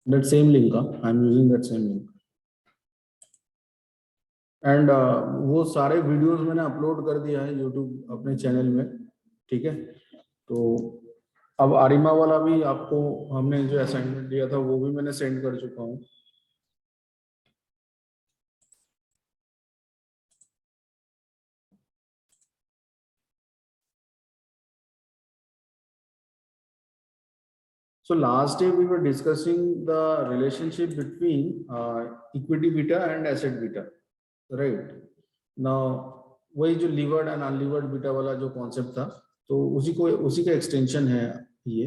that same link. I'm using that same link. And वो सारे videos मैंने upload कर दिया है यूट्यूब अपने चैनल में, ठीक है। तो अब आरिमा वाला भी आपको हमने जो असाइनमेंट दिया था वो भी मैंने सेंड कर चुका हूँ। So last day we were discussing the relationship between equity beta and asset beta, right? Now वही जो लीवर्ड एंड अनलीवर्ड बीटा वाला जो कॉन्सेप्ट था, तो उसी का एक्सटेंशन है ये।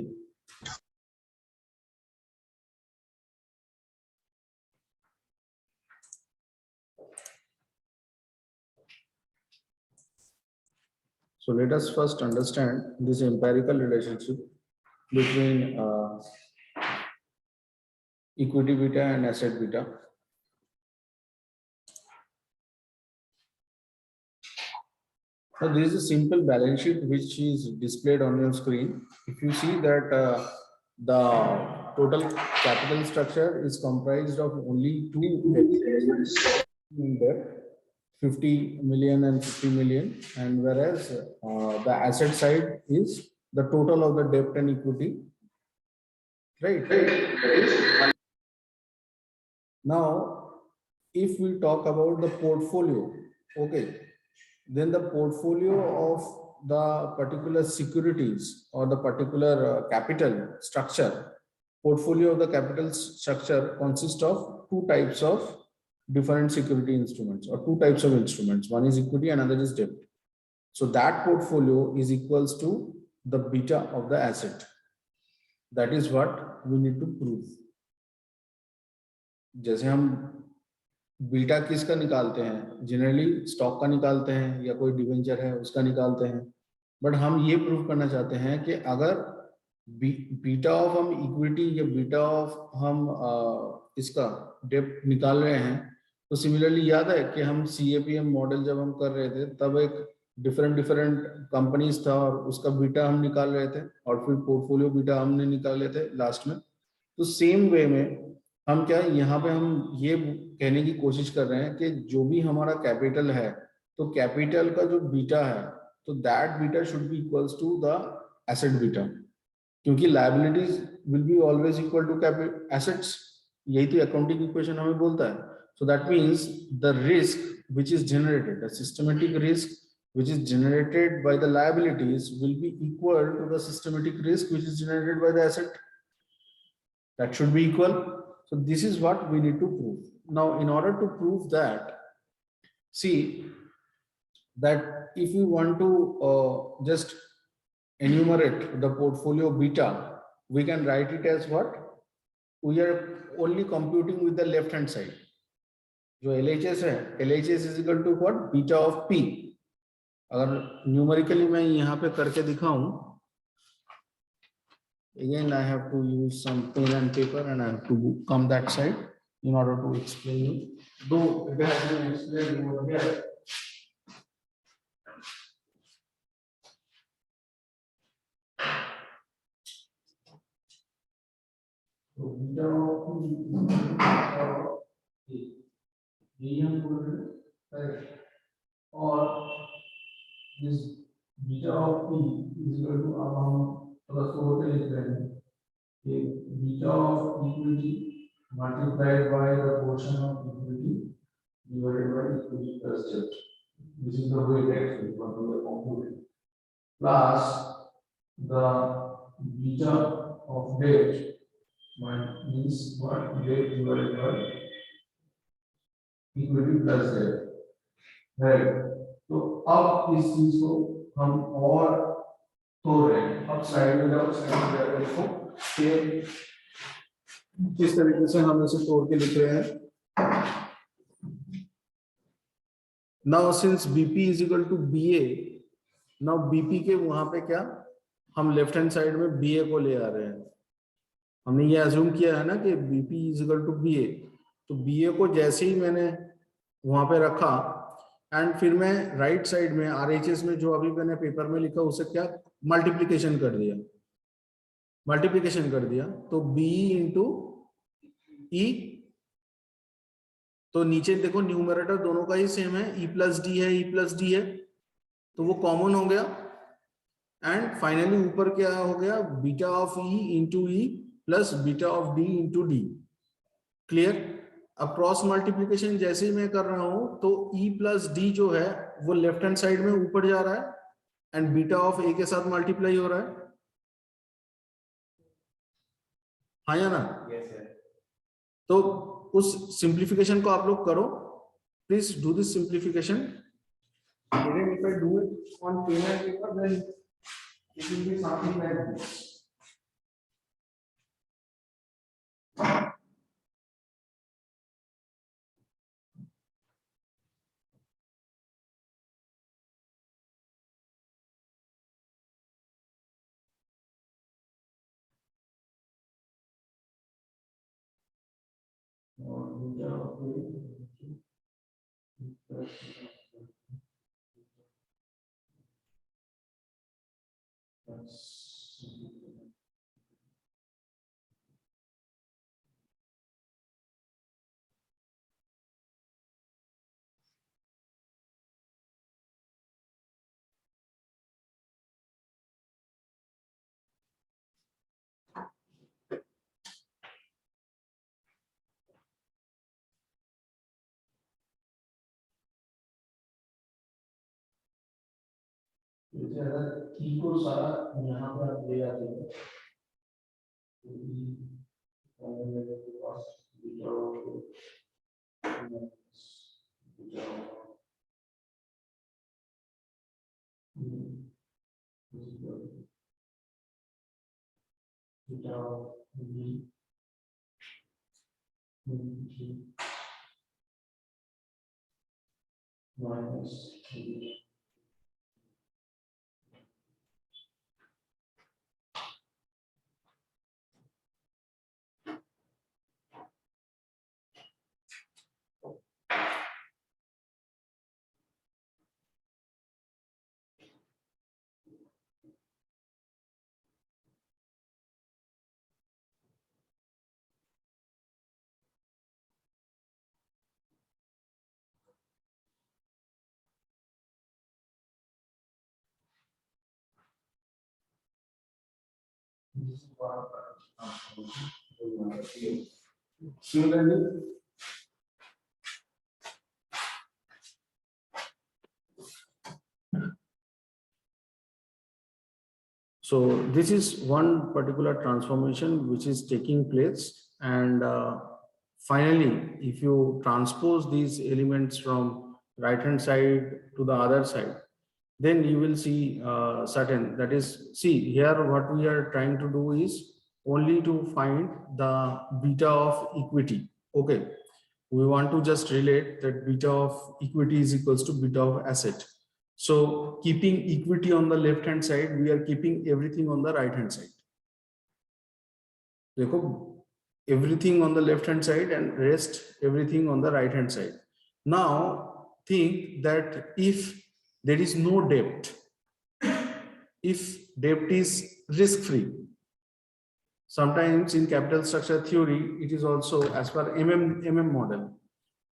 So let us first understand this empirical relationship between equity beta and asset beta. So this is a simple balance sheet which is displayed on your screen. If you see that the total capital structure is comprised of only two debts, 50 million and 50 million, and whereas the asset side is the total of the debt and equity, right? Now, if we talk about the portfolio, okay, then the portfolio of the particular securities or the particular capital structure, portfolio of the capital structure consists of two types of different security instruments or two types of instruments. One is equity, another is debt. So that portfolio is equals to the beta of the asset. That is what we need to prove. जैसे हम beta किसका निकालते हैं, generally stock का निकालते हैं या कोई डिवेंचर है उसका निकालते हैं, बट हम ये प्रूव करना चाहते हैं कि अगर बीटा ऑफ हम इक्विटी या बीटा ऑफ हम इसका डेब्ट निकाल रहे हैं, तो सिमिलरली याद है कि हम CAPM मॉडल जब हम कर रहे थे तब एक डिफरेंट कंपनीज था और उसका बीटा हम निकाल रहे थे और फिर पोर्टफोलियो बीटा हमने निकाले थे लास्ट में। तो सेम वे में हम क्या यहाँ पे हम ये कहने की कोशिश कर रहे हैं कि जो भी हमारा कैपिटल है, तो कैपिटल का जो बीटा है, तो that beta should be equals to the asset beta, क्योंकि liabilities will be always equal to assets. यही तो अकाउंटिंग इक्वेशन हमें बोलता है। So that means the risk which is generated, the systematic risk which is generated by the liabilities will be equal to the systematic risk which is generated by the asset. That should be equal. So this is what we need to prove. Now, in order to prove that, see that if we want to just enumerate the portfolio beta, we can write it as what? We are only computing with the left hand side. जो LHS है, LHS is equal to what? Beta of P. अगर numerically मैं यहाँ पे करके दिखाऊं, again I have to use some pen and paper and I have to come that side in order to explain you. Though it has been explained over here. So beta of or this beta of P is equal to amount plus total is beta of equity multiplied by the portion of equity divided by equity plus debt. This is the way that we want to compute it. Plus the beta of debt means what? Debt divided by equity plus debt. Right. तो अब इस चीज को हम और तोड़ रहे हैं। अब स्लाइड में जाओ, स्लाइड में देखो कि किस तरीके से हम इसे तोड़ के लिख रहे हैं। Now since BP is equal to BA, now BP के वहां पे क्या हम लेफ्ट हैंड साइड में BA को ले आ रहे हैं। हमने ये अज्यूम किया है ना कि BP is equal to BA, तो BA को जैसे ही मैंने वहां पे रखा एंड फिर मैं राइट साइड में RHS में जो अभी मैंने पेपर में लिखा उसे क्या मल्टीप्लिकेशन कर दिया, तो B इंटू ई, तो नीचे देखो न्यूमरेटर दोनों का ही सेम है, ई प्लस डी है, ई प्लस डी है, तो वो कॉमन हो गया। एंड फाइनली ऊपर क्या हो गया, beta of E into E plus beta of D into D. Clear? अब क्रॉस मल्टीप्लीकेशन जैसे ही मैं कर रहा हूं तो ई प्लस डी जो है वो लेफ्ट हैंड साइड में ऊपर जा रहा है एंड बीटा ऑफ ए के साथ मल्टीप्लाई हो रहा है, हाँ या ना? Yes, sir. तो उस सिंप्लीफिकेशन को आप लोग करो, please do this simplification. Even if I do it on pen and paper, then it will be something like this. अगर की को सारा यहाँ पर आप ले आते हैं Similarly, so this is one particular transformation which is taking place, and finally, if you transpose these elements from right hand side to the other side, then you will see certain, that is, see here what we are trying to do is only to find the beta of equity. Okay, we want to just relate that beta of equity is equals to beta of asset. So keeping equity on the left hand side, we are keeping everything on the right hand side. Dekho, everything on the left hand side and rest everything on the right hand side. Now think that if there is no debt, if debt is risk free, sometimes in capital structure theory it is also as per MM model,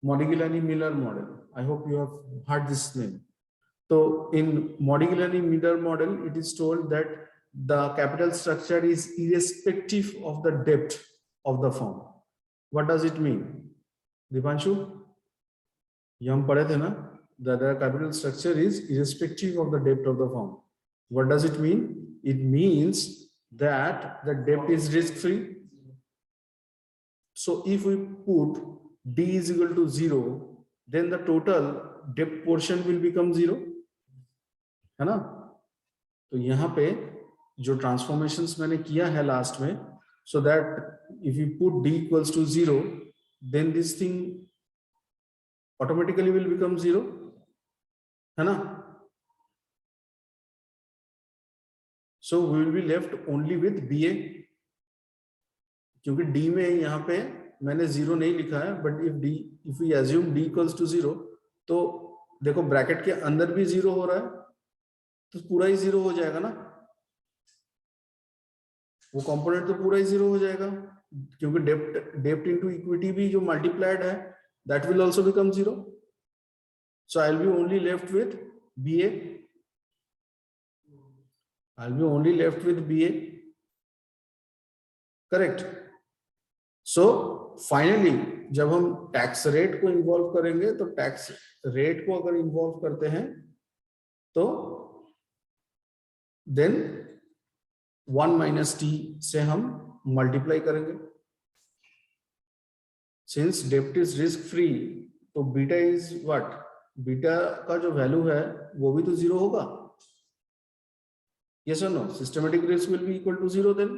Modigliani-Miller model. I hope you have heard this name. So in Modigliani-Miller model, it is told that the capital structure is irrespective of the debt of the firm. What does it mean? Dipanshu? Yam padhe the na? The capital structure is irrespective of the debt of the firm. What does it mean? It means that the debt is risk-free. So if we put D is equal to 0, then the total debt portion will become 0. है ना? तो यहाँ पे जो transformations मैंने किया है last में, so that if you put D equals to 0, then this thing automatically will become 0. है ना? So we will be left only with BA. क्योंकि D में यहाँ पे मैंने 0 नहीं लिखा है, but if we assume D equals to 0, तो देखो ब्रैकेट के अंदर भी 0 हो रहा है, तो पूरा ही 0 हो जाएगा ना, वो कंपोनेंट तो पूरा ही 0 हो जाएगा। क्योंकि डेप्ट इनटू इक्विटी भी जो मल्टीप्लाइड है, that will also become 0. So I'll be only left with BA. I'll be only left with BA. Correct. So finally जब हम टैक्स रेट को इन्वॉल्व करेंगे, तो टैक्स रेट को अगर इन्वॉल्व करते हैं तो देन 1 माइनस टी से हम मल्टीप्लाई करेंगे. सिंस डेप्ट इज रिस्क फ्री, तो बीटा इज व्हाट, बीटा का जो वैल्यू है वो भी तो 0 होगा. यस और no, systematic risk will be equal to 0 then.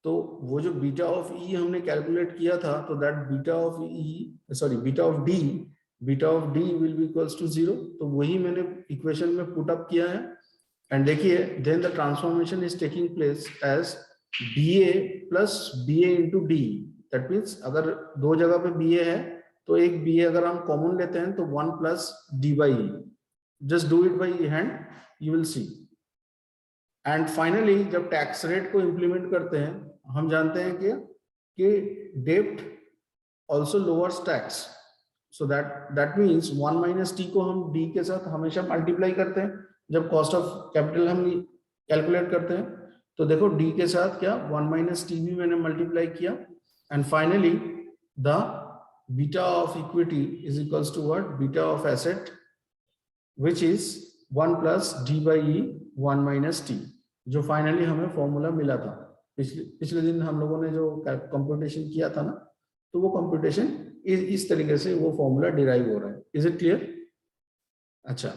तो वो जो बीटा ऑफ ई हमने कैलकुलेट किया था, तो that beta of E, sorry beta of D will be equals to 0. तो वही मैंने इक्वेशन में पुट अप किया है. एंड देखिए, then the transformation is taking place as BA plus BA into D. That means अगर दो जगह पे BA है, तो एक BA अगर हम कॉमन लेते हैं तो 1 plus D by E. Just do it by hand, you will see. And finally जब टैक्स रेट को इंप्लीमेंट करते हैं, हम जानते हैं कि डेप्ट also lowers tax. So that means 1 minus T को हम डी के साथ हमेशा मल्टीप्लाई करते हैं जब कॉस्ट ऑफ कैपिटल हम कैलकुलेट करते हैं. तो देखो डी के साथ क्या 1 माइनस टी भी मैंने मल्टीप्लाई किया. And finally the beta of equity is equals to what, beta of asset which is 1 plus D by E 1 minus T, जो फाइनली हमें फॉर्मूला मिला था. पिछले दिन हम लोगों ने जो कंप्यूटेशन किया था ना, तो वो कंप्यूटेशन इस तरीके से वो फॉर्मूला डिराइव हो रहा है. Is it clear? अच्छा,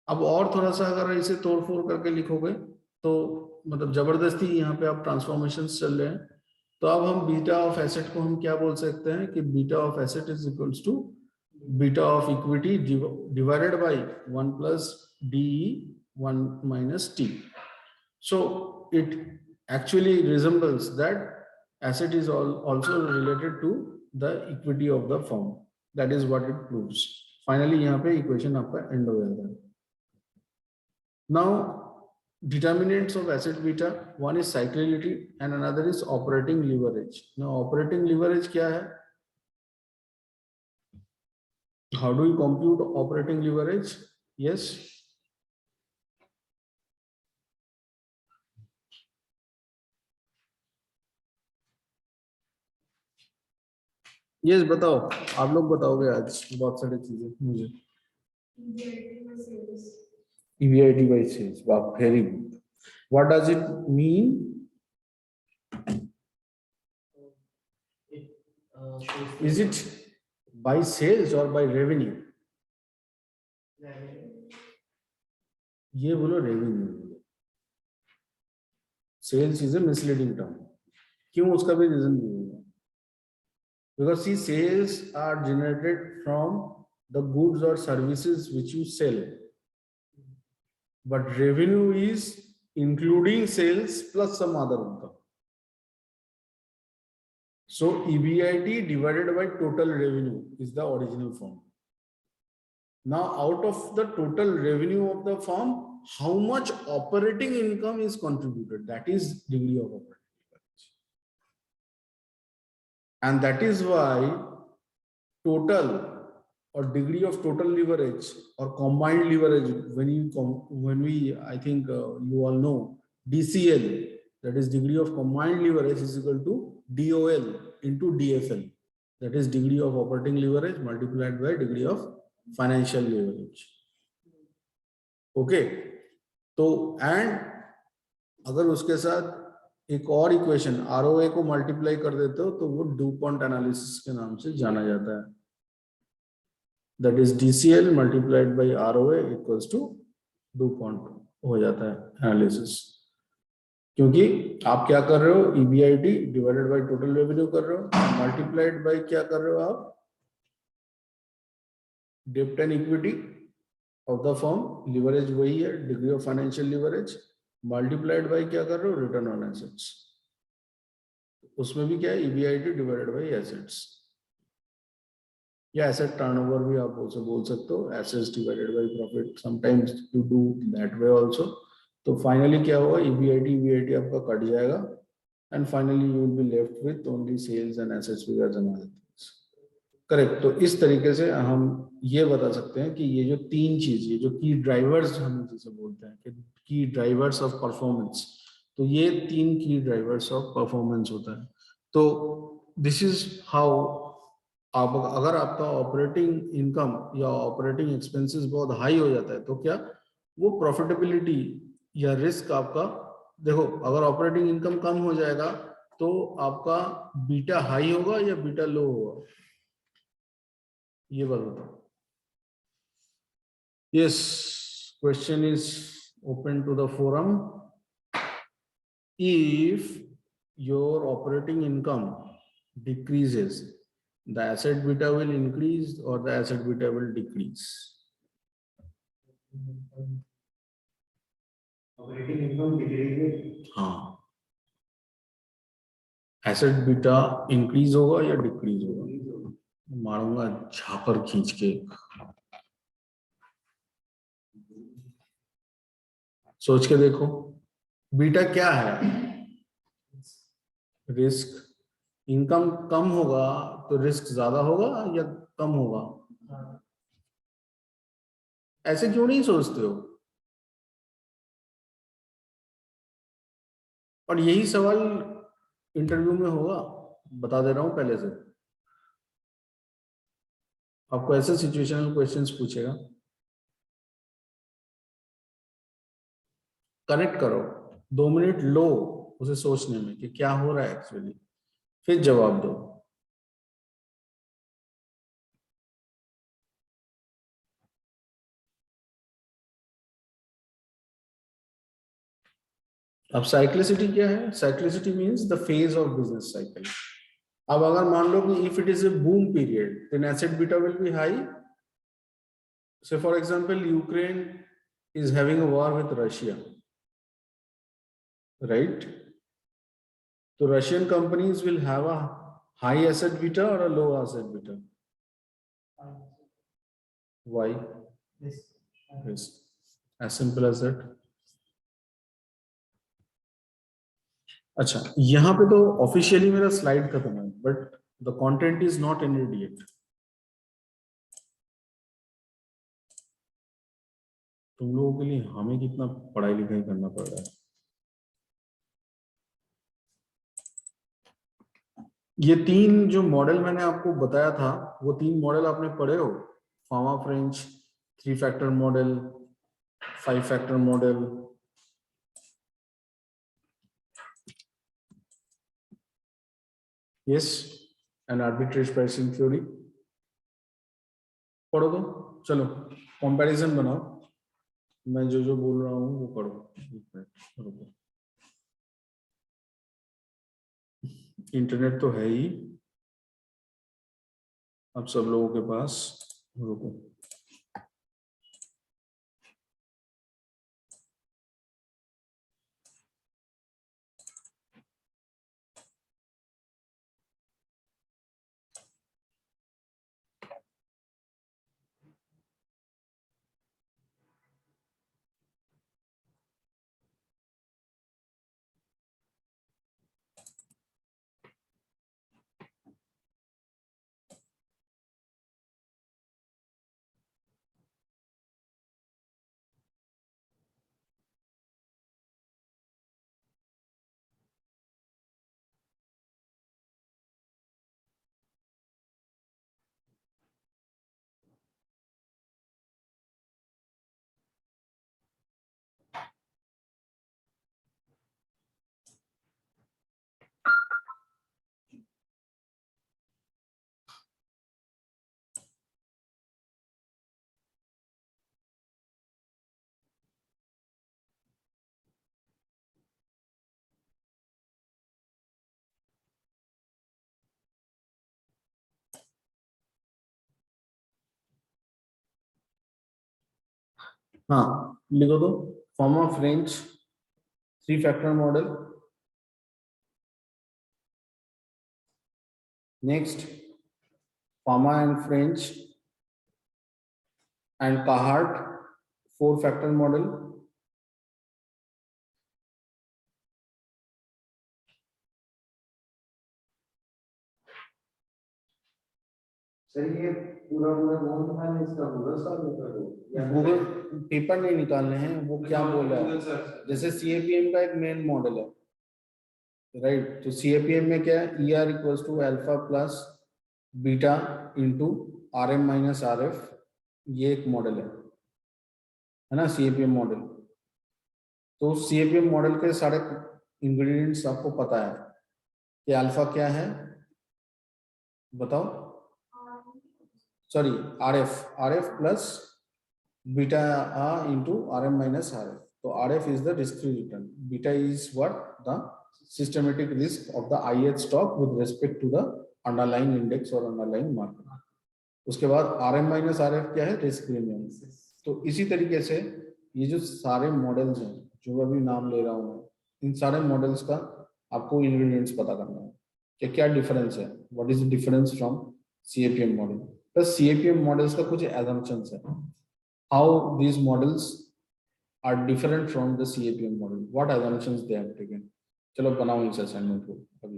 अब और थोड़ा सा अगर इसे तोड़ फोड़ करके लिखोगे तो मतलब जबरदस्ती यहाँ पे आप ट्रांसफॉर्मेशन चल रहे हैं. तो अब हम बीटा ऑफ एसेट को हम क्या बोल सकते हैं कि beta of asset is equals to beta of equity divided by 1 plus DE 1 minus T. So it actually resembles that asset is also related to the equity of the firm. That is what it proves. Finally यहाँ पे equation आपका end हो जाता है. Now determinants of asset beta, one is cyclicality and another is operating leverage. Now operating leverage क्या है? How do you compute operating leverage? Yes. Yes बताओ, आप लोग बताओगे आज बहुत सारी चीजें मुझे. EBIT by sales. Wow, very good. What does it mean? Is it by sales or by revenue? ये बोलो revenue. Sales is a misleading term. क्यों? उसका भी reason नहीं है. Because see, sales are generated from the goods or services which you sell, but revenue is including sales plus some other income. So EBIT divided by total revenue is the original form. Now out of the total revenue of the firm, how much operating income is contributed? That is degree of operating. And that is why total or degree of total leverage or combined leverage, when we I think you all know DCL, that is degree of combined leverage, is equal to DOL into DFL, that is degree of operating leverage multiplied by degree of financial leverage. Okay, तो and अगर उसके साथ एक और equation ROA को multiply कर देते हो तो वो डुपॉन्ट एनालिसिस के नाम से जाना जाता है. That is DCL multiplied by ROA equals to DuPont हो जाता है एनालिसिस. क्योंकि आप क्या कर रहे हो, EBIT divided by total revenue कर रहे हो, मल्टीप्लाइड बाय क्या कर रहे हो आप, डेब्ट and equity of the firm, leverage वही है degree of financial leverage, multiplied by क्या कर रहे हो, रिटर्न ऑन एसेट्स. उसमें भी क्या है, EBIT डिवाइडेड बाय एसेट्स या एसेट टर्नओवर भी आप बोल सकते हो, assets divided by profit. Sometimes you do that way also, तो फाइनली क्या होगा, EBIT VIT आपका कट जाएगा and finally you will be left with only sales and assets figures and other things. Correct. तो इस तरीके से हम ये बता सकते हैं कि ये जो तीन चीज, ये जो की ड्राइवर्स हम जिसे बोलते हैं कि की ड्राइवर्स ऑफ परफॉर्मेंस, तो ये तीन की ड्राइवर्स ऑफ परफॉर्मेंस होता है। तो दिस इज हाउ आप, अगर आपका ऑपरेटिंग इनकम या ऑपरेटिंग एक्सपेंसेस बहुत हाई हो जाता है तो क्या वो प्रॉफिटेबिलिटी या रिस्क आपका, देखो अगर ऑपरेटिंग इनकम कम हो जाएगा तो आपका बीटा हाई होगा या बीटा लो होगा, ये बात बताओ। Yes, question is open to the forum. If your operating income decreases, the asset beta will increase or the asset beta will decrease? Operating income decrease. हाँ, एसेट बीटा इंक्रीज होगा या decrease होगा? मारूंगा झापर खींच के। सोच के देखो, बीटा क्या है? रिस्क। इनकम कम होगा तो रिस्क ज्यादा होगा या कम होगा? ऐसे क्यों नहीं सोचते हो? और यही सवाल इंटरव्यू में होगा, बता दे रहा हूं पहले से। आपको ऐसे सिचुएशनल क्वेश्चंस पूछेगा। कनेक्ट करो, 2 मिनट लो उसे सोचने में कि क्या हो रहा है एक्चुअली, फिर जवाब दो। अब साइक्लिसिटी क्या है? Cyclicity means the phase of business cycle. अब अगर मान लो कि if it is a boom period then asset beta will be high. Say for example Ukraine is having a war with Russia, right? तो Russian companies will have a high asset beta और a low asset beta. Why? Yes. As simple as that. अच्छा, यहाँ पे तो officially मेरा slide खत्म है, but the content is not ended yet. तुम लोगों के लिए हमें कितना पढ़ाई लिखाई करना पड़ रहा है। ये तीन जो मॉडल मैंने आपको बताया था, वो तीन मॉडल आपने पढ़े हो? Pharma French, 3 factor model, 5 factor model. Yes, and arbitrage pricing theory पढ़ो। तो चलो कंपैरिजन बनाओ, मैं जो जो बोल रहा हूँ वो पढ़ो। एक मिनट रुको, इंटरनेट तो है ही अब सब लोगों के पास। रुको, हाँ लिखो तो, Fama French 3 factor model, next Fama and French and Carhart 4 factor model, sir ये पूरा पूरा कौन निकालना है इसका गूगल सॉल्व होगा वो या गूगल पेपर नहीं निकालने हैं, वो क्या बोल रहा है, जैसे CAPM का एक मेन मॉडल है, राइट। तो CAPM में क्या है, ER equals to alpha plus beta into RM minus RF, ये एक मॉडल है ना CAPM मॉडल। तो CAPM मॉडल के सारे इंग्रेडिएंट्स आपको पता है कि अल्फा क्या है, बताओ, sorry RF plus beta into RM minus RF। तो RF is the risk free return, beta is what the systematic risk of the IH stock with respect to the underlying index और underlying market। उसके बाद RM minus RF क्या है, risk premium. तो इसी तरीके से ये जो सारे मॉडल्स हैं जो अभी नाम ले रहा हूँ, इन सारे मॉडल्स का आपको इंग्रेडिएंट्स पता करना है कि क्या डिफरेंस है, what is the difference from CAPM model. Plus CAPM models का कुछ एजम्पशंस है, how these models are different from the CAPM model, what assumptions they have taken। चलो बनाओ इस असाइनमेंट को, अभी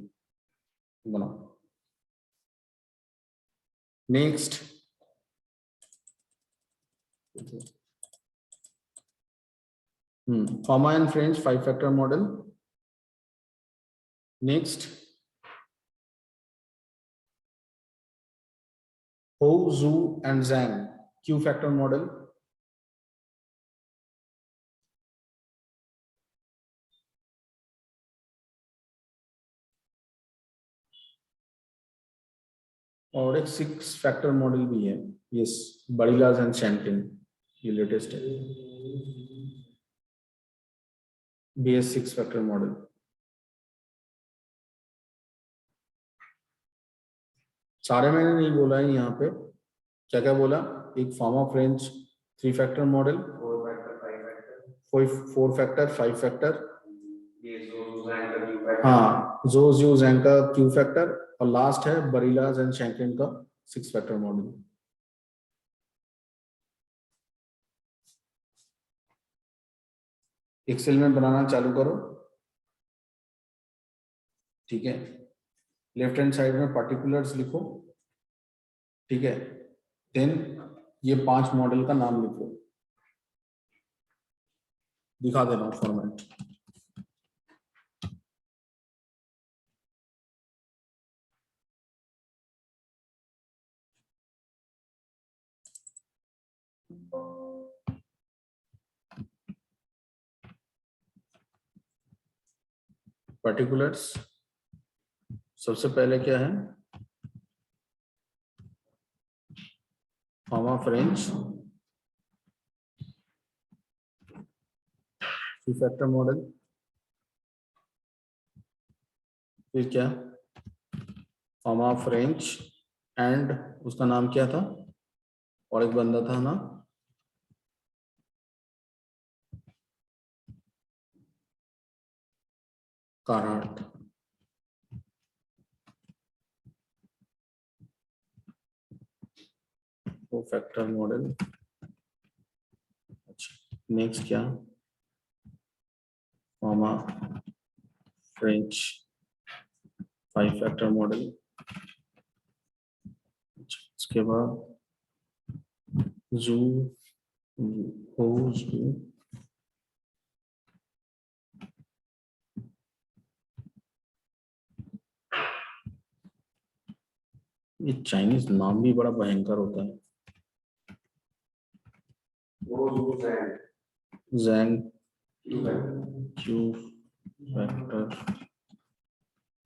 बनाओ। Next, Fama and Friends 5-factor model। Next, Ho, Zhu and Zhang Q-factor model। और एक 6-factor मॉडल भी है, यस, बड़ीलाज एंड शैंटिन, ये लेटेस्ट है, BS 6-factor मॉडल। सारे मैंने नहीं बोला है यहाँ पे, क्या क्या बोला, एक pharma French 3-factor model, 4-factor 5-factor, हाँ, Zhou Zhang का Q-factor, और लास्ट है बरीलाज एंड शैंकिन का 6-factor मॉडल। एक्सेल में बनाना चालू करो, ठीक है। लेफ्ट हैंड साइड में पार्टिकुलर्स लिखो, ठीक है। देन ये 5 मॉडल का नाम लिखो, दिखा दे रहा हूं फॉर्मेट। पार्टिकुलर्स सबसे पहले क्या है, फार्मा फ्रेंच 3-factor मॉडल, फिर क्या, फार्मा फ्रेंच एंड उसका नाम क्या था, और एक बंदा था ना, कारहार्ट। वो फैक्टर मॉडल। अच्छा, नेक्स्ट क्या, फार्मा फ्रेंच 5-factor मॉडल। उसके बाद जू, हो, जू, ये चाइनीज नाम भी बड़ा भयंकर होता है। Zhang Q-factor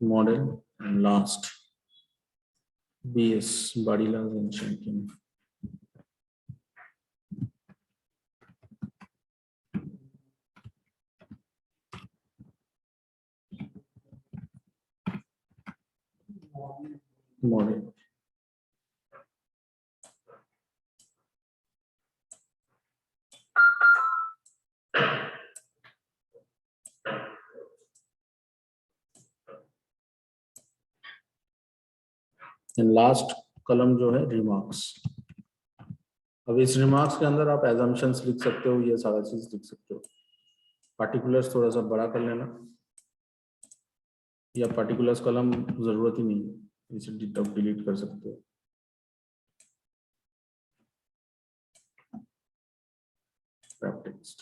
model, and last BS Badilas and Shankin। Model last कलम जो है रिमार्क्स। अब इस रिमार्क्स के अंदर आप एजम्पशंस लिख सकते हो, ये सारा चीज लिख सकते हो। पार्टिकुलर्स थोड़ा सा बड़ा कर लेना, या पार्टिकुलर्स कलम जरूरत ही नहीं है, इसे डिलीट कर सकते हो। wrap text.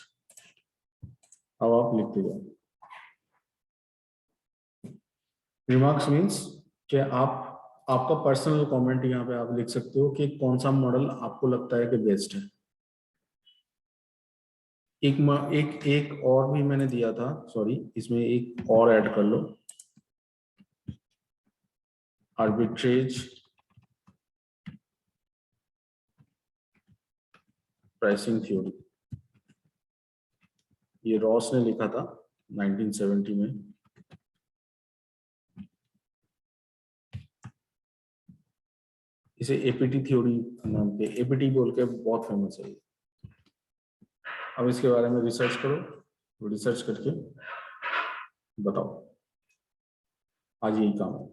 अब आप लिखते जाओ. रिमार्क्स मीन्स कि आपका पर्सनल कमेंट यहाँ पे आप लिख सकते हो कि कौन सा मॉडल आपको लगता है कि बेस्ट है. एक और भी मैंने दिया था, सॉरी, इसमें एक और ऐड कर लो. आर्बिट्रेज प्राइसिंग थ्योरी, ये रॉस ने लिखा था 1970 में. इसे एपीटी थ्योरी नाम पे, एपीटी बोल के बहुत फेमस है. अब इसके बारे में रिसर्च करो, रिसर्च करके बताओ. आज यही काम है.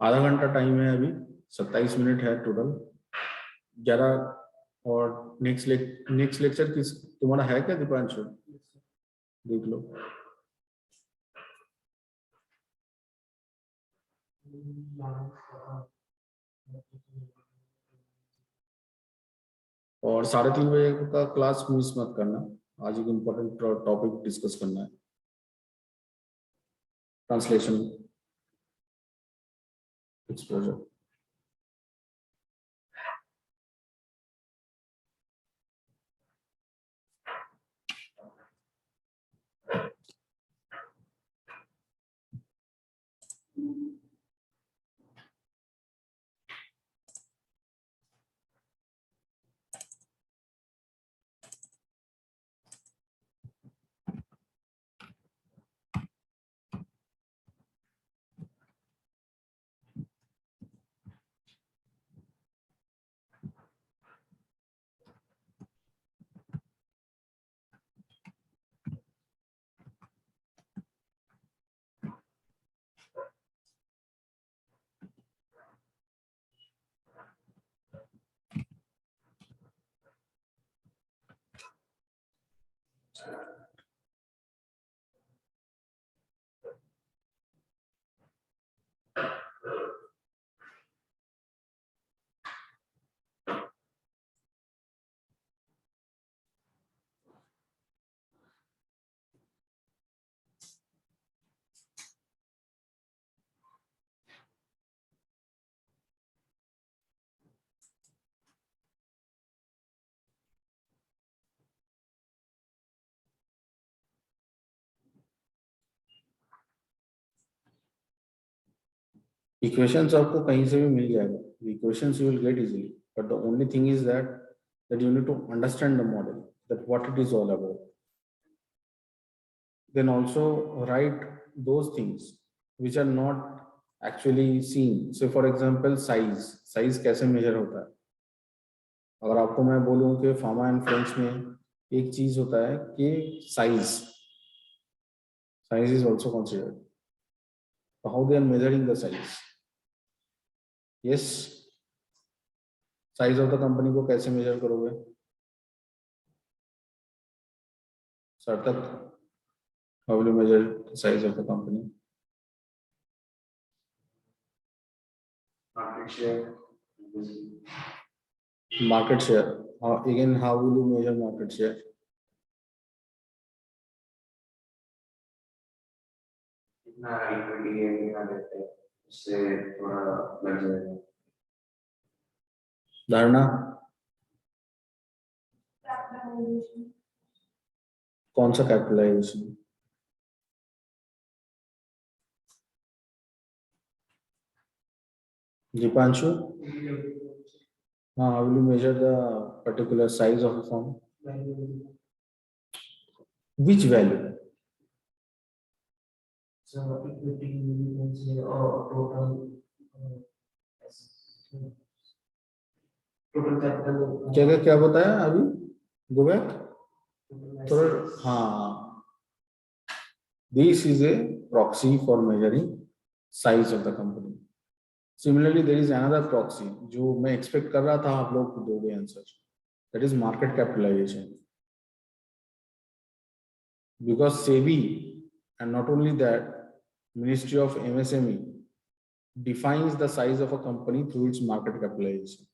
आधा घंटा टाइम है अभी, 27 मिनट है टोटल. 11 और नेक्स्ट लेक्चर किस तुम्हारा है क्या दीपांशु? देख लो. और 3:30 बजे का क्लास मिस मत करना. आज एक इम्पोर्टेंट टॉपिक डिस्कस करना है, ट्रांसलेशन एक्सपोजर. इक्वेशंस आपको कहीं से भी मिल जाएगा. Equations you will get easily, but the only thing is that you need to understand the model, that what it is all about. Then also write those things which are not actually seen. So for example, size कैसे major होता है. अगर आपको मैं बोलूं कि pharma and French में एक चीज होता है कि size is also considered. So how they are measuring the size? Yes, size of the company को कैसे मेजर करोगे? सार्थक, how will you measure the size of the company? Market share. Again, how will you measure market share? कितना equity है, कितना देते हैं, उससे थोड़ा लग जाएगा. धारणा, कौन सा कैपिटलाइजेशन? दीपांशु, हाँ, how will you measure the particular size of a firm? Which value? So equity means total capital. क्या बताया अभी? Go back. थोड़ा, हाँ. This is a proxy for measuring size of the company. Similarly, there is another proxy जो मैं expect कर रहा था आप लोग को दोगे answer. That is market capitalization. Because SEBI, and not only that, Ministry of MSME defines the size of a company through its market capitalization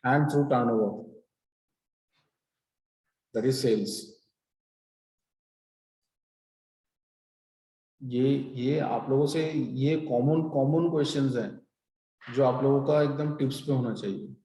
and through turnover. That is sales. ये आप लोगों से ये कॉमन कॉमन क्वेश्चंस हैं जो आप लोगों का एकदम टिप्स पे होना चाहिए।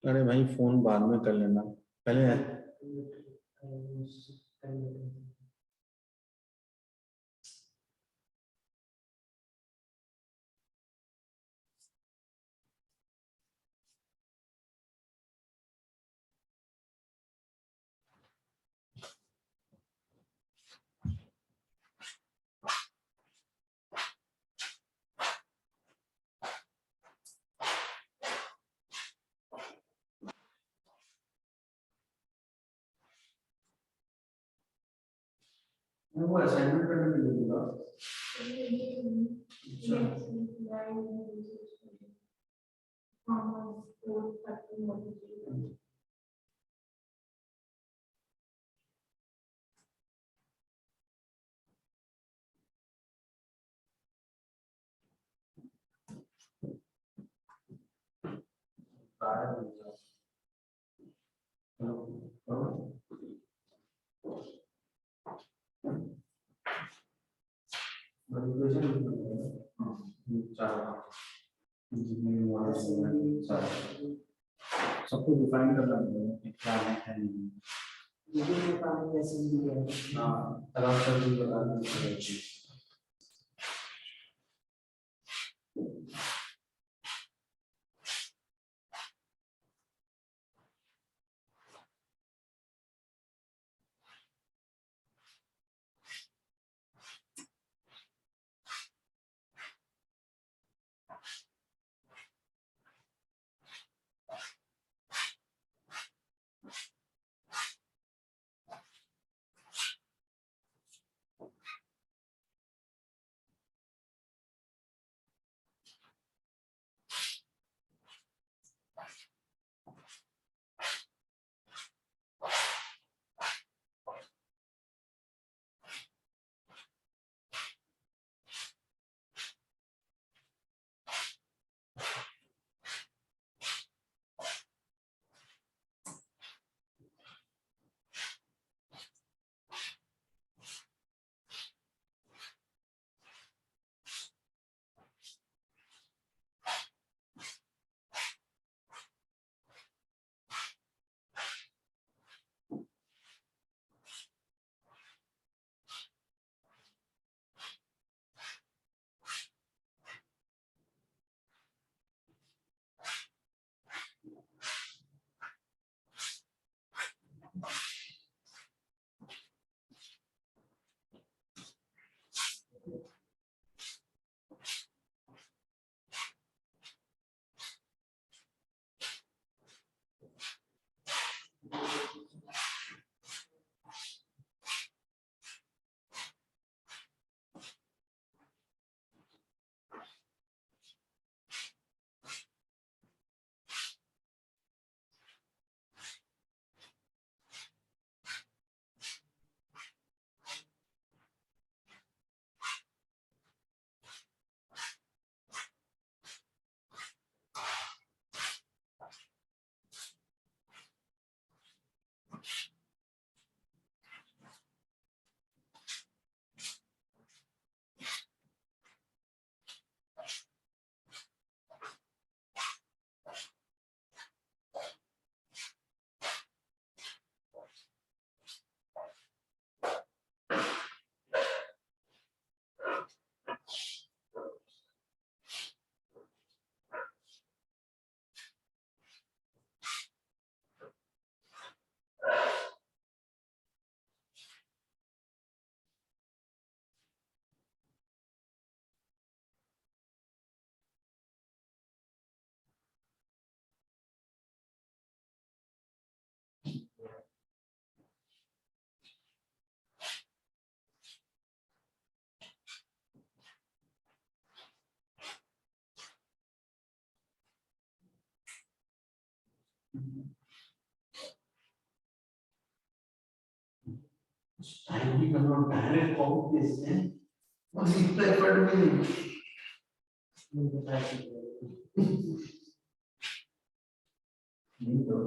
अरे भाई फोन बाद में कर लेना पहले। वो असाइनमेंट करने के लिए बोला। सबको डिफाइन करना है क्या है नहीं। हाँ, तब सब बता देंगे। टाइम भी कन्वर्ट डायरेक्ट कॉपी पेस्ट है बस इतना एफर्ट भी नहीं नहीं तो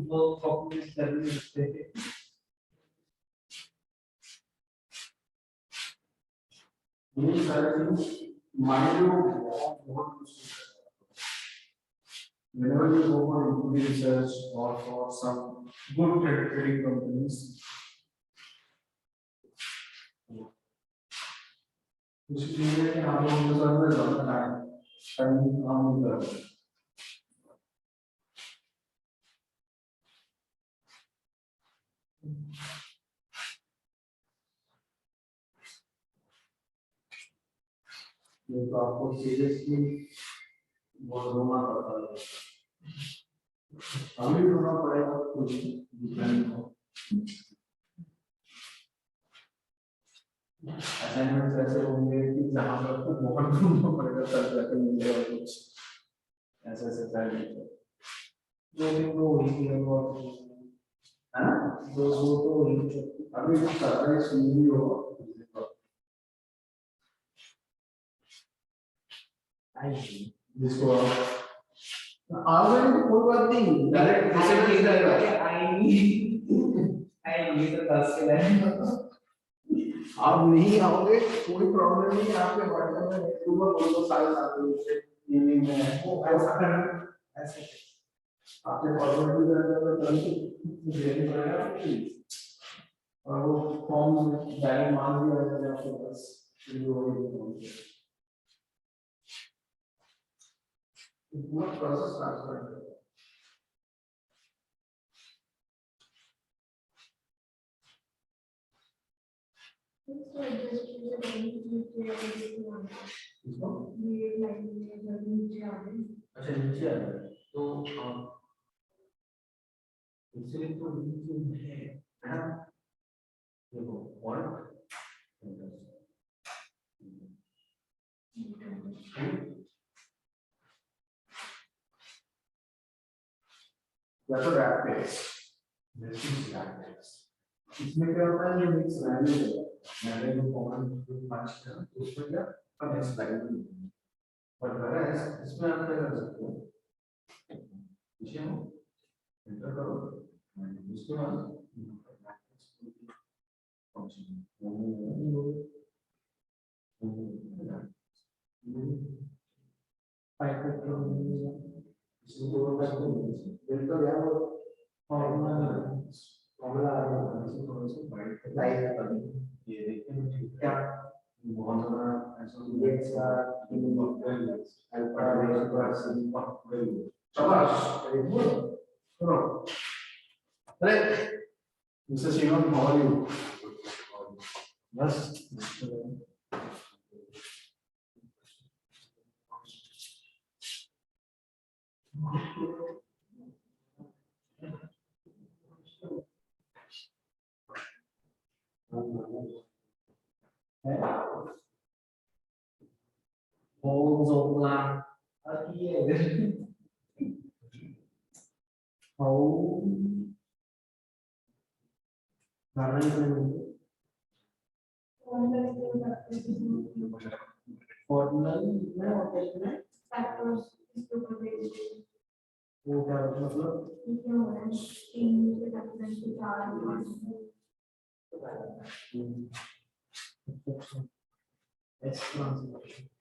वो कॉपी पेस्ट कर नहीं सकते ये सारे things mind you बहुत whenever you go for equity research or for some good trading companies कुछ चीजें कि आप लोगों के साथ में ज्यादा टाइम काम नहीं कर रहे ये तो आपको सीरियसली बहुत रोना पड़ता है अभी रोना पड़ेगा कुछ डिफरेंट हो असाइनमेंट ऐसे होंगे कि जहाँ पर आपको बहुत रोना पड़ेगा तब जाकर मिलेगा कुछ ऐसे ऐसे पहले जो भी वो वही है वो है ना जो वो तो वही अभी जो सरकारी सुनी हो जिसको आओगे तो कोई बात नहीं डायरेक्ट रिजल्ट नहीं जाएगा आएंगे तो 10 के लाइन आप नहीं आओगे कोई प्रॉब्लम नहीं आपके व्हाट्सएप में सुबह बोल दो 7:30 बजे इवनिंग में वो ऐसा करना ऐसे आपके फॉरवर्ड भी करेंगे तो तुरंत देने पड़ेगा और वो फॉर्म डायरेक्ट मान भी आ जाएगा आपके पास पूरा प्रोसेस ट्रांसपेरेंट है अच्छा नीचे आ गया तो इसलिए तो नीचे है ना देखो पॉइंट या तो wrap text this is wrap text इसमें क्या होता है ये मिक्स वैल्यू है मैंने जो कमांड जो पांच था उसमें क्या मिक्स वैल्यू पर अगर इसमें आप क्या कर सकते हो विषय में एंटर करो उसके बाद Mr. Shivam, how are you? Yes. Hồ dùng là ở kia hấu và đây là một lớn nó một cái này वो क्या मतलब एक्स ट्रांसलेशन